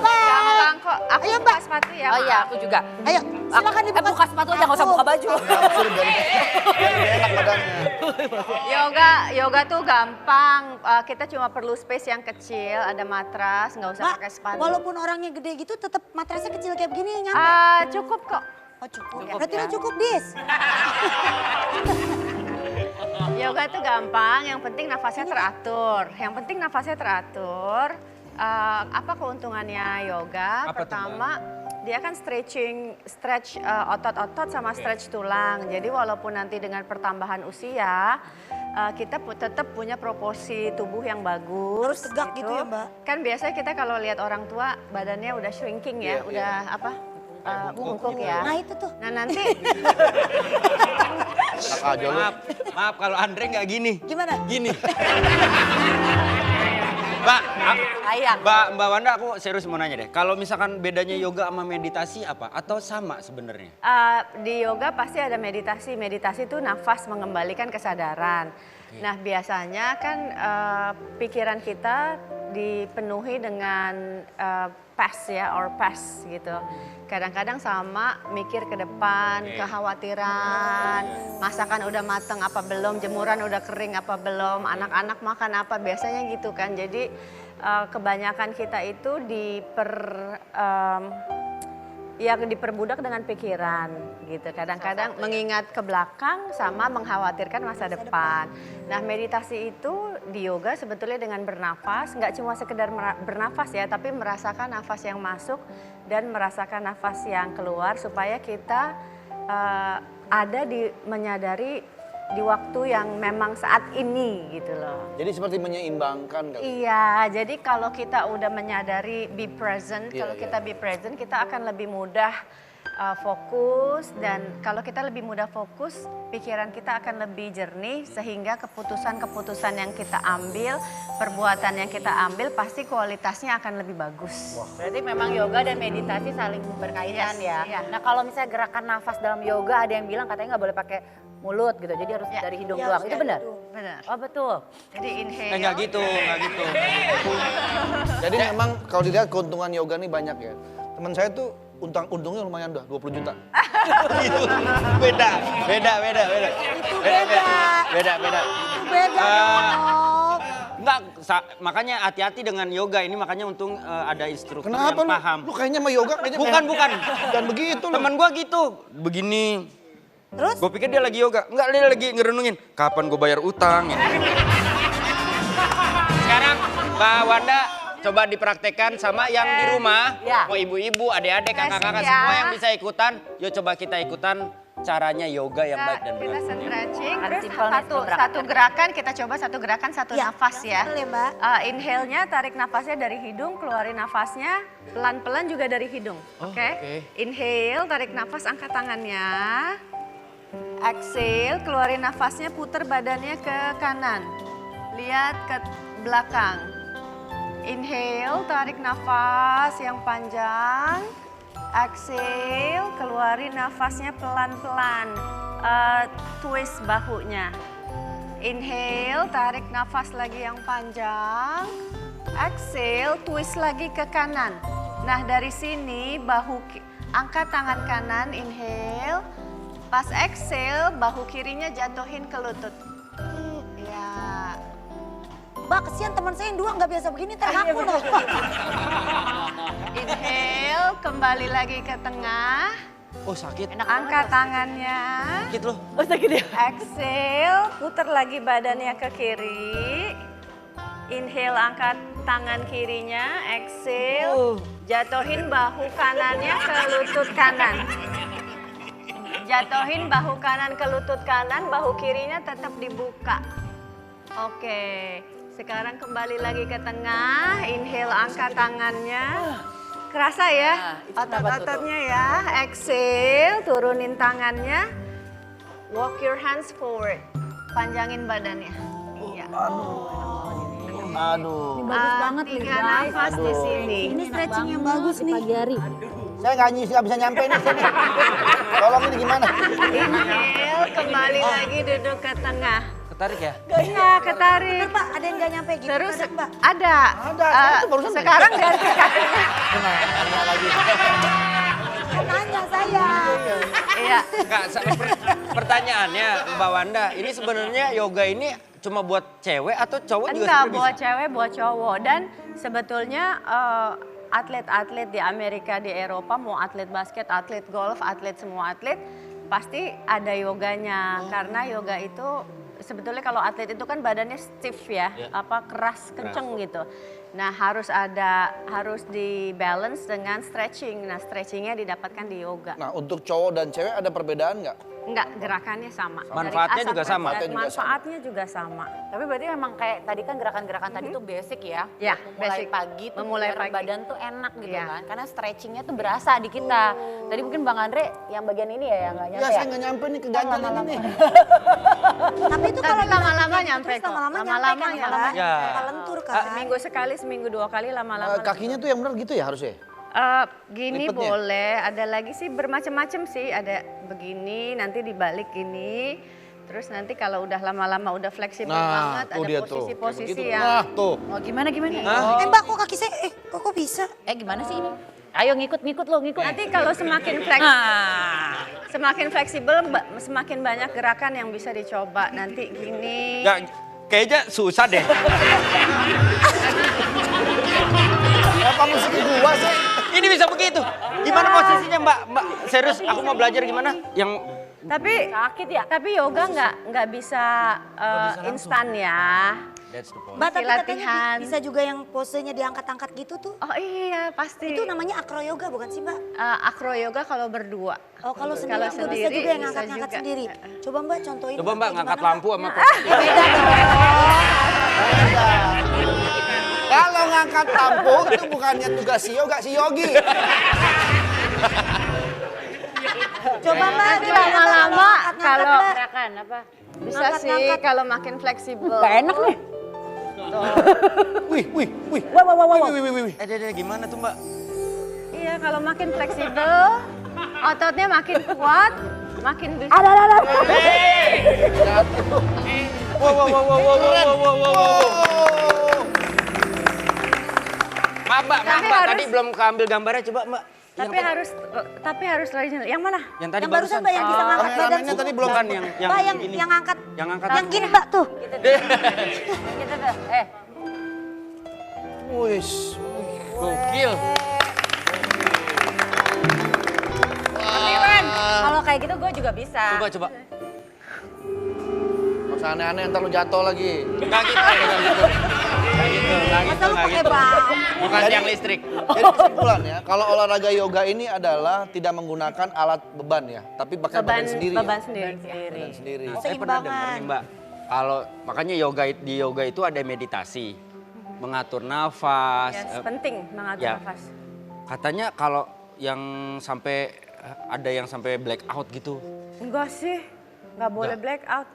Gampang kok. Aku Ayo, buka Mbak. sepatu ya. Oh iya, aku juga. Ayo, silakan dibuka. Buka sepatu aja, nggak usah buka baju. Suruh biar enak badannya. Yoga tuh gampang. Kita cuma perlu space yang kecil, ada matras, nggak usah Mbak, pakai sepatu. walaupun orangnya gede gitu tetap matrasnya kecil kayak begini nyampe. Cukup kok. Oh cukup. Cukup Berarti ya. udah cukup, Dis. Yoga tuh gampang, yang penting nafasnya teratur. Yang penting nafasnya teratur. Apa keuntungannya yoga? Apa tuh, Pertama, dia kan stretch otot-otot sama stretch tulang. Jadi walaupun nanti dengan pertambahan usia, kita tetap punya proporsi tubuh yang bagus. Harus tegak gitu ya, Mbak? Kan biasanya kita kalau lihat orang tua badannya udah shrinking ya, udah apa? Bungkuk ya. Nah itu tuh. Nah nanti Enak aja lu. Maaf kalau Andre nggak gini. Gimana? Gini. Ayang. Mbak Wanda, aku serius mau nanya deh. Kalau misalkan bedanya yoga sama meditasi apa? Atau sama sebenarnya? di yoga pasti ada meditasi. Meditasi itu nafas mengembalikan kesadaran. Nah biasanya kan pikiran kita dipenuhi dengan past ya, or past gitu. Kadang-kadang sama mikir ke depan, kekhawatiran, masakan udah mateng apa belum, jemuran udah kering apa belum, anak-anak makan apa, biasanya gitu kan. Jadi kebanyakan kita itu diperbudak dengan pikiran gitu. Kadang-kadang mengingat ke belakang sama mengkhawatirkan masa depan. Nah meditasi itu di yoga sebetulnya dengan bernafas, nggak cuma sekedar bernafas ya, tapi merasakan nafas yang masuk dan merasakan nafas yang keluar supaya kita menyadari di waktu yang memang saat ini gitu loh. Jadi seperti menyeimbangkan kali. Iya, jadi kalau kita udah menyadari be present, Iya, kalau iya. kita be present kita akan lebih mudah fokus, dan kalau kita lebih mudah fokus, pikiran kita akan lebih jernih sehingga keputusan-keputusan yang kita ambil, perbuatan yang kita ambil pasti kualitasnya akan lebih bagus. Berarti memang yoga dan meditasi saling berkaitan Yes, ya. iya. Nah kalau misalnya gerakan nafas dalam yoga ada yang bilang katanya nggak boleh pakai mulut gitu. Jadi harus dari hidung Iya, doang. harus Itu dari benar? hidung. Benar. Oh betul. Jadi inhale. Nggak gitu, nggak gitu. Jadi memang kalau dilihat keuntungan yoga nih banyak ya. Teman saya tuh untungnya lumayan udah 20 juta. Itu beda. Itu beda. Beda. Itu beda dong. Enggak, makanya hati-hati dengan yoga ini, makanya untung ada instruktur Kenapa yang paham. lu kayaknya sama yoga kayaknya Bukan. Dan begitu lu. Temen gua gitu, begini. Terus? Gue pikir dia lagi yoga, enggak, dia lagi ngerenungin kapan gue bayar utang ya. Sekarang Mbak Wanda coba dipraktekkan sama yang di rumah, Ya. mau ibu-ibu, adik-adik, kakak-kakak, Ya. semua yang bisa ikutan. Yuk coba kita ikutan caranya yoga yang baik dan Kita benar. stretching, Ada terus simpel nih sebelum berangkat. satu gerakan, kita coba satu gerakan, satu nafas ya. Boleh, Mbak. Inhale-nya tarik nafasnya dari hidung, keluarin nafasnya pelan-pelan juga dari hidung. Oke? Inhale, tarik nafas, angkat tangannya. Exhale, keluarin nafasnya, puter badannya ke kanan. Lihat ke belakang. Inhale, tarik nafas yang panjang. Exhale, keluarin nafasnya pelan-pelan. Twist bahunya. Inhale, tarik nafas lagi yang panjang. Exhale, twist lagi ke kanan. Nah dari sini angkat tangan kanan, inhale. Pas exhale, bahu kirinya jatuhin ke lutut. Ya. Mbak kesian teman saya yang dua nggak biasa begini terhaku loh. Inhale, kembali lagi ke tengah. Oh sakit, Angkat tangannya. sakit loh. Oh sakit ya? Exhale, putar lagi badannya ke kiri. Inhale, angkat tangan kirinya. Exhale, jatuhin bahu kanannya ke lutut kanan. Jatuhin bahu kanan ke lutut kanan, bahu kirinya tetap dibuka. Oke, sekarang kembali lagi ke tengah. Inhale, angkat tangannya. Kerasa ya otot-ototnya ya. Exhale, turunin tangannya. Walk your hands forward. Panjangin badannya. Iya. Aduh. Bagus banget nih Tiga guys. nafas di sini. Ini stretching yang bagus nih. Pagi hari. Saya nggak bisa nyampe nih sini. Tolong ini gimana? Inhale, kembali lagi duduk ke tengah. Ketarik ya? Iya, ketarik. Bener Pak, ada yang nggak nyampe gitu. Terus Mbak. ada. Ada, saya tuh barusan Sekarang ganti kakinya. Iya. Enggak, pertanyaannya Mbak Wanda, ini sebenarnya yoga ini cuma buat cewek atau cowok juga Enggak, sebenarnya buat bisa? cewek, buat cowok. Dan sebetulnya atlet-atlet di Amerika, di Eropa, mau atlet basket, atlet golf, atlet semua atlet, pasti ada yoganya. Karena yoga itu sebetulnya kalau atlet itu kan badannya stiff ya, keras, kenceng gitu. Nah harus di balance dengan stretching. Nah stretchingnya didapatkan di yoga. Nah untuk cowok dan cewek ada perbedaan nggak? Enggak, gerakannya sama. Dari Manfaatnya A juga sampai sama? Z, manfaatnya juga sama. Tapi berarti memang kayak tadi kan gerakan-gerakan tadi tuh basic ya. Ya, Mulai basic. pagi tuh Memulai biar pagi. badan tuh enak gitu Iya. kan. Karena stretchingnya tuh berasa di kita. Tadi mungkin Bang Andre yang bagian ini ya yang nggak nyampe Ya ya. saya nggak nyampe nih ke ganjel ini nih. Tapi itu Tapi kalau lama-lama gitu nyampe terus kok. lama-lama Lama-lama nyampe kan, nyampe. lama-lama Ya. suka lentur kan. Seminggu sekali, seminggu 2 kali, lama-lama. Kakinya tuh yang benar gitu ya harusnya? Gini Lipetnya? boleh, ada lagi sih bermacam-macam sih. Ada begini, nanti dibalik gini. Terus nanti kalau udah lama-lama udah fleksibel banget, tuh ada dia tuh. posisi-posisi Begitu. yang... Nah tuh. Oh gimana? Mbak kok kaki saya, kok bisa? Gimana sih ini? Ayo ngikut lo, ngikut. Nanti kalau semakin semakin fleksibel, semakin banyak gerakan yang bisa dicoba. Nanti gini. Nggak, kayaknya susah deh. Apa musik gua sih? Ini bisa begitu. Gimana posisinya Mbak? Mbak, serius aku mau belajar gimana? Yang Tapi Sakit ya? Tapi yoga nggak bisa instan ya. That's the point. Mbak tapi Masih katanya latihan. bisa juga yang posenya diangkat-angkat gitu tuh. Oh iya pasti. Itu namanya acro yoga bukan sih Mbak? Acro yoga kalau berdua. Oh kalau sendiri Kalau juga bisa sendiri, juga yang bisa angkat-angkat juga. sendiri. Coba Mbak contohin. Coba Mbak kayak ngangkat gimana, lampu sama Beda Kalau ngangkat lampu itu bukannya tugas si yoga, si yogi. Coba Mbak. Nanti gimana, Mbak? lama-lama Ngangkat-ngangkat, kalau Mbak. Gerakan apa? bisa Ngangkat-ngangkat. sih kalau makin fleksibel. Gak enak nih. Wih. Deh, gimana tuh Mbak? Iya kalau makin fleksibel, ototnya makin kuat, makin bisa. Wow. Maaf Mbak, Tapi Mbak. harus- Tadi belum keambil gambarnya, coba Mbak. Tapi harus original. Yang mana? Yang tadi Yang barusan Mbak yang bisa Oh. ngangkat badan. Kameramennya tadi belum Bukan kan Mbak yang ini. yang angkat. Yang angkat. Yang gini Mbak tuh. Gitu tuh. Wih. Gokil. Kalau kayak gitu gue juga bisa. Coba. Nggak usah aneh-aneh ntar lu jatuh lagi. Enggak gitu. Masa lu pakai bau? Bukan yang listrik. Jadi kesimpulan ya, kalau olahraga yoga ini adalah tidak menggunakan alat beban ya, tapi pakai badan sendiri. beban Ya? sendiri. Badan sendiri. Nah, saya pernah dengar nih Mbak, kalau makanya di yoga itu ada meditasi, mengatur nafas. Yes, penting mengatur ya. nafas. Katanya kalau yang sampai ada yang sampai black out gitu. Enggak sih, nggak boleh black out.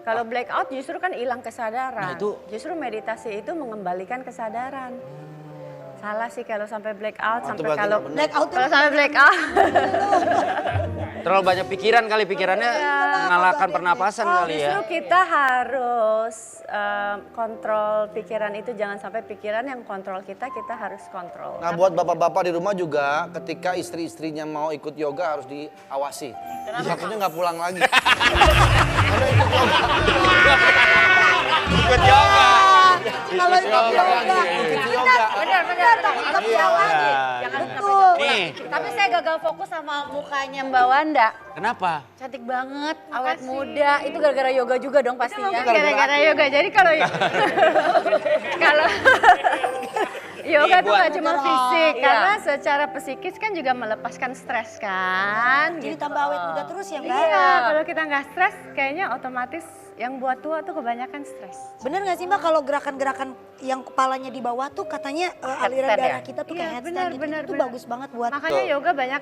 Kalau black out justru kan hilang Nah, kesadaran. itu- Justru meditasi itu mengembalikan kesadaran. Salah sih kalau sampai black out, Itu sampai berarti kalau nggak benar. Black out tuh kalau sampai black out. Terlalu banyak pikiran kali, pikirannya mengalahkan pernapasan kali ya. Justru kita harus kontrol pikiran itu, jangan sampai pikiran yang kontrol kita harus kontrol. Nah buat bapak-bapak di rumah juga ketika istri-istrinya mau ikut yoga harus diawasi. Satunya nggak pulang lagi. Karena ikut yoga. Ikut yoga. Kalau ikut yoga. Ikut yoga. Benar. Iya. Betul. Nih, Tapi saya gagal fokus sama mukanya Mbak Wanda. kenapa? Cantik banget, awet muda. Itu gara-gara yoga juga dong pastinya. Gara-gara yoga. Jadi kalau kalau yoga Nih, tuh buat- nggak cuma fisik, Iya. karena secara psikis kan juga melepaskan stres kan. Jadi gitu. tambah awet muda terus ya Mbak. Iya, kalau kita nggak stres, kayaknya otomatis yang buat tua tuh kebanyakan stres. Bener gak sih Mbak kalau gerakan-gerakan yang kepalanya di bawah tuh katanya aliran Headstand ya? darah kita tuh kayak Iya, headstand gitu. Itu bagus banget buat Makanya yoga banyak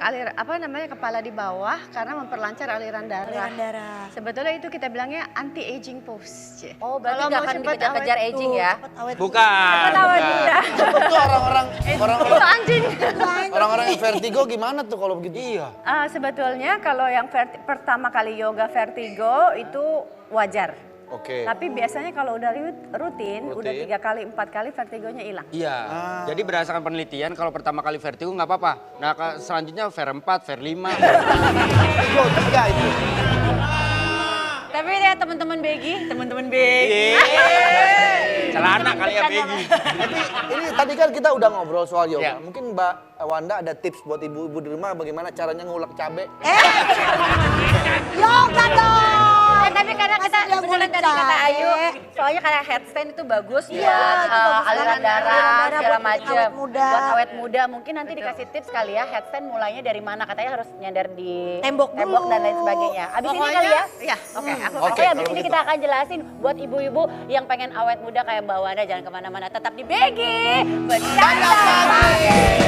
kepala di bawah karena memperlancar aliran darah. aliran darah. Sebetulnya itu kita bilangnya anti aging pose. Oh, berarti Kalau nggak mau akan cepet dikejar-kejar awet aging Tuh, ya? cepet awet. Bukan. Cepet awet muda. Itu orang-orang Itu anjing. orang-orang yang vertigo gimana tuh kalau begitu? Iya. Sebetulnya kalau yang pertama kali yoga vertigo itu wajar. Oke. Tapi biasanya kalau udah rutin, udah 3 kali, 4 kali vertigonya hilang. Iya. Jadi berdasarkan penelitian kalau pertama kali vertigo nggak apa-apa. Nah selanjutnya ver 4, ver 5. Vertigo 3 itu. Tapi ya teman-teman Begi. Celana kali ya Peggy. Tapi ini tadi kan kita udah ngobrol soal yoga. Iya. Mungkin Mbak Wanda ada tips buat ibu-ibu di rumah bagaimana caranya ngulek cabe? Yoga dong. Tapi karena kita Masa dia beneran ngulik tadi kata cabe? Ayu, soalnya karena headstand itu bagus Iya, buat itu bagus aliran banget. darah Aliran darah segala buat macam. awet muda. Buat awet muda, mungkin nanti dikasih tips kali ya headstand mulainya dari mana, katanya harus nyandar di Tembok dulu. dan lain sebagagnya. Abis ini Pokoknya, kali ya? Iya, oke. Aku Oke, Oke, abis kalau ini begitu. kita akan jelasin buat ibu-ibu yang pengen awet muda kayak Mbak Wanda, jangan kemana-mana, tetap di Begi. Bercanda Pagi.